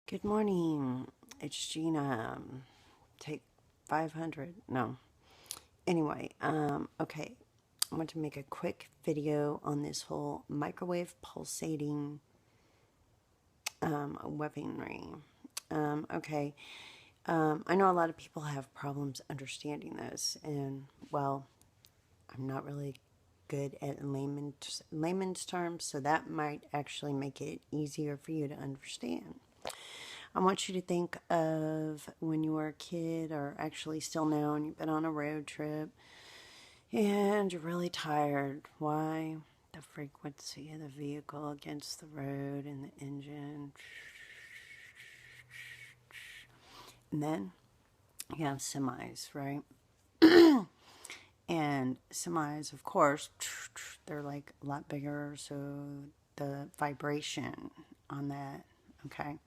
Good morning. It's Gina. Take 500. No. Anyway, okay. I want to make a quick video on this whole microwave pulsating weaponry. Okay. I know a lot of people have problems understanding this, and well, I'm not really good at layman's terms, so that might actually make it easier for you to understand. I want you to think of when you were a kid, or actually still now, and you've been on a road trip and you're really tired. Why? The frequency of the vehicle against the road and the engine. And then you have semis, right? And semis, of course, they're like a lot bigger, so the vibration on that, okay?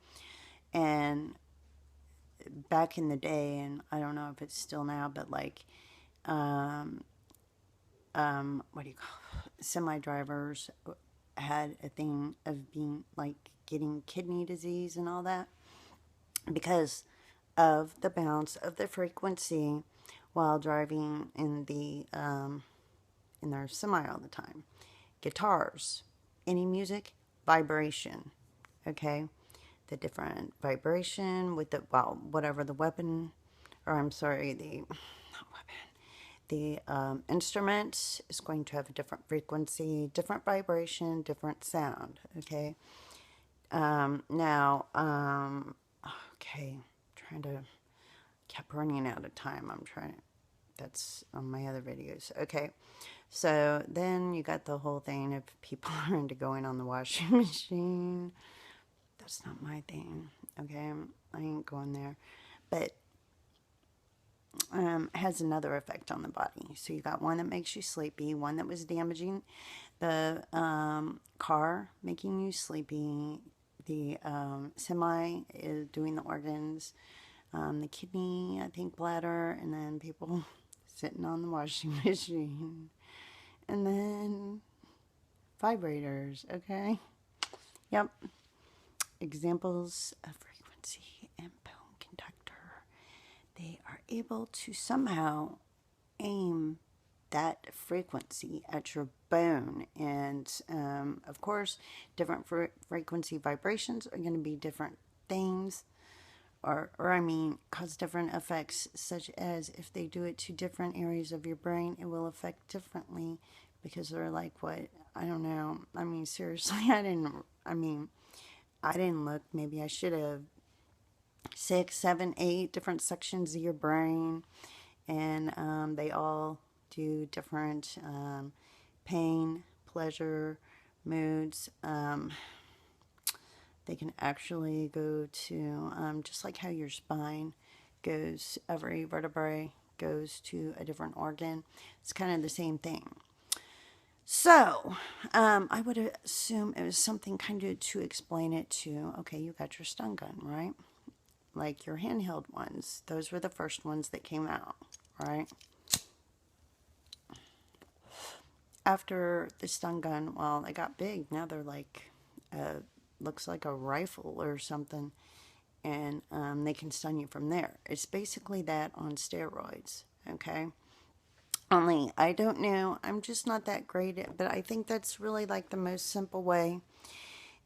And back in the day, and I don't know if it's still now, but like, what do you call it? Semi drivers had a thing of being like getting kidney disease and all that because of the bounce of the frequency while driving in their semi all the time. Guitars, any music, vibration, okay? The different vibration with the, well, whatever the weapon, or I'm sorry, the instrument is going to have a different frequency, different vibration, different sound, okay? Okay, trying to, kept running out of time. I'm trying, that's on my other videos. Okay, so then you got the whole thing of people are into going on the washing machine. That's not my thing, okay? I ain't going there. But has another effect on the body. So you got one that makes you sleepy, one that was damaging the car, making you sleepy, the semi is doing the organs, the kidney, I think bladder, and then people sitting on the washing machine. And then vibrators, okay? Yep. Examples of frequency and bone conductor. They are able to somehow aim that frequency at your bone. And of course, different frequency vibrations are going to be different things, or I mean, cause different effects, such as if they do it to different areas of your brain, it will affect differently because they're like, what? I don't know. I mean, seriously, I didn't look. Maybe I should have. 6, 7, 8 different sections of your brain, and they all do different pain, pleasure, moods. They can actually go to just like how your spine goes, every vertebrae goes to a different organ. It's kind of the same thing. So, I would assume it was something kind of to explain it to, okay, you got your stun gun, right? Like your handheld ones. Those were the first ones that came out, right? After the stun gun, well, they got big. Now they're like, looks like a rifle or something. And they can stun you from there. It's basically that on steroids, okay? Only, I don't know. I'm just not that great at, but I think that's really like the most simple way.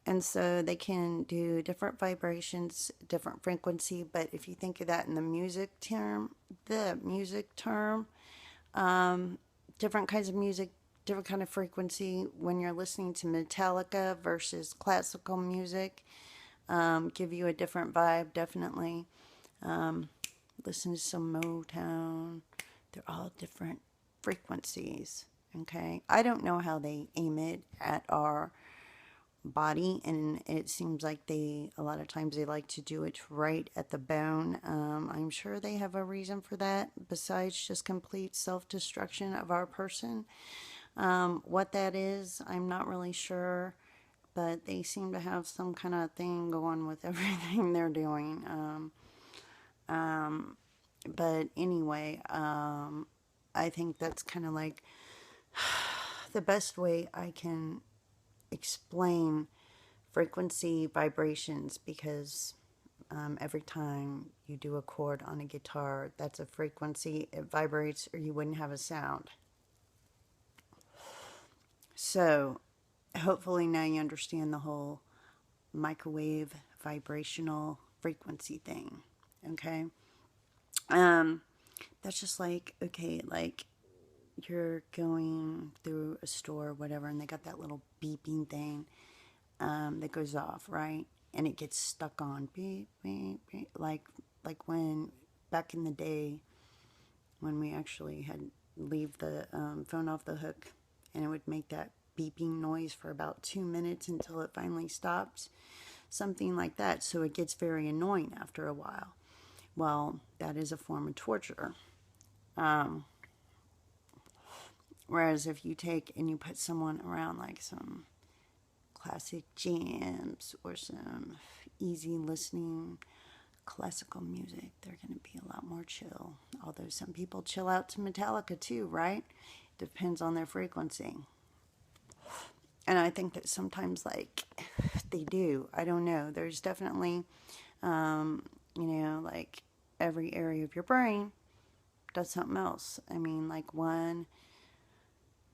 And so they can do different vibrations, different frequency. But if you think of that in the music term, different kinds of music, different kind of frequency. When you're listening to Metallica versus classical music, give you a different vibe, definitely. Listen to some Motown. They're all different frequencies, okay? I don't know how they aim it at our body, and it seems like a lot of times they like to do it right at the bone. I'm sure they have a reason for that besides just complete self-destruction of our person. What that is, I'm not really sure, but they seem to have some kind of thing going with everything they're doing. But anyway, I think that's kind of like the best way I can explain frequency vibrations, because Every time you do a chord on a guitar, that's a frequency. It vibrates or you wouldn't have a sound. So hopefully now you understand the whole microwave vibrational frequency thing. Okay? That's just like, okay, like you're going through a store or whatever, and they got that little beeping thing that goes off, right? And it gets stuck on beep, beep, beep, like when back in the day when we actually had leave the phone off the hook, and it would make that beeping noise for about 2 minutes until it finally stops, something like that. So it gets very annoying after a while. Well, that is a form of torture. Whereas if you take and you put someone around like some classic jams or some easy listening classical music, they're going to be a lot more chill. Although some people chill out to Metallica too, right? Depends on their frequency. And I think that sometimes, like, they do. I don't know. There's definitely, like every area of your brain does something else. I mean, like one,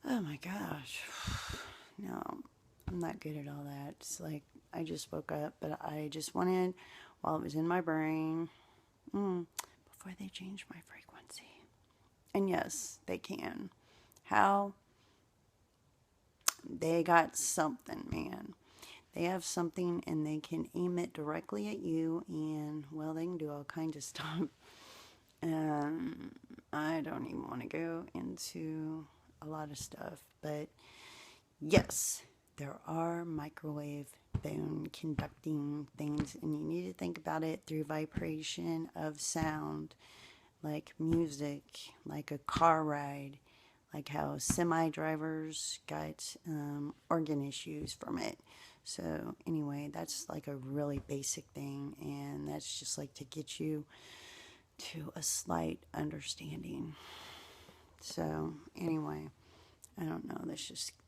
oh my gosh. No, I'm not good at all that. It's like I just woke up, but I just wanted, while it was in my brain, before they change my frequency. And yes, they can. How? They got something, man. They have something and they can aim it directly at you, and, well, they can do all kinds of stuff. I don't even want to go into a lot of stuff, but yes, there are microwave bone conducting things, and you need to think about it through vibration of sound, like music, like a car ride, like how semi drivers got organ issues from it. So anyway, that's like a really basic thing, and that's just like to get you to a slight understanding. So anyway, I don't know,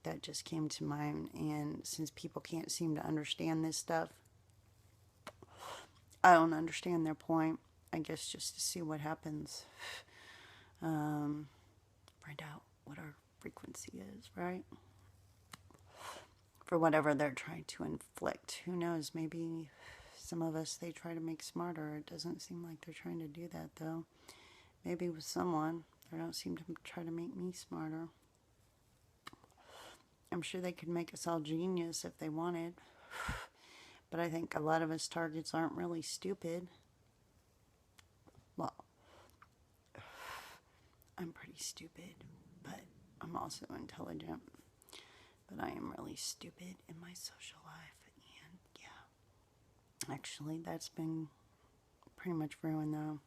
that just came to mind, and since people can't seem to understand this stuff, I don't understand their point. I guess just to see what happens. Find out what our frequency is, right? For whatever they're trying to inflict. Who knows? Maybe some of us they try to make smarter. It doesn't seem like they're trying to do that, though. Maybe with someone, they don't seem to try to make me smarter. I'm sure they could make us all genius if they wanted. But I think a lot of us targets aren't really stupid. Well, I'm pretty stupid, but I'm also intelligent. But I am really stupid in my social life, and yeah. Actually, that's been pretty much ruined, though.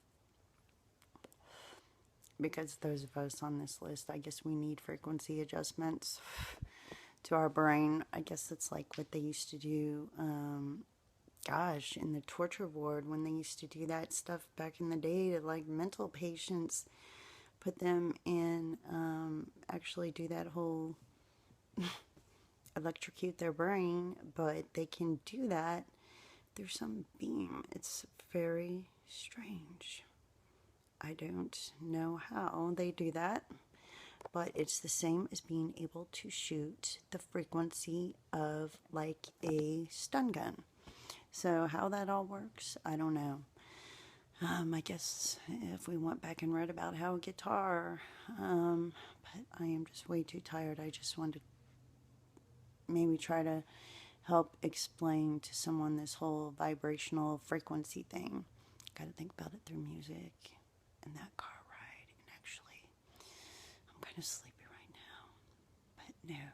Because those of us on this list, I guess we need frequency adjustments to our brain. I guess it's like what they used to do, in the torture ward, when they used to do that stuff back in the day to like mental patients, put them in, actually do that whole electrocute their brain, but they can do that through some beam. It's very strange. I don't know how they do that, but it's the same as being able to shoot the frequency of like a stun gun. So how that all works, I don't know. I guess if we went back and read about how a guitar, but I am just way too tired. I just wanted to maybe try to help explain to someone this whole vibrational frequency thing. Got to think about it through music and that car ride. And actually, I'm kind of sleepy right now. But no,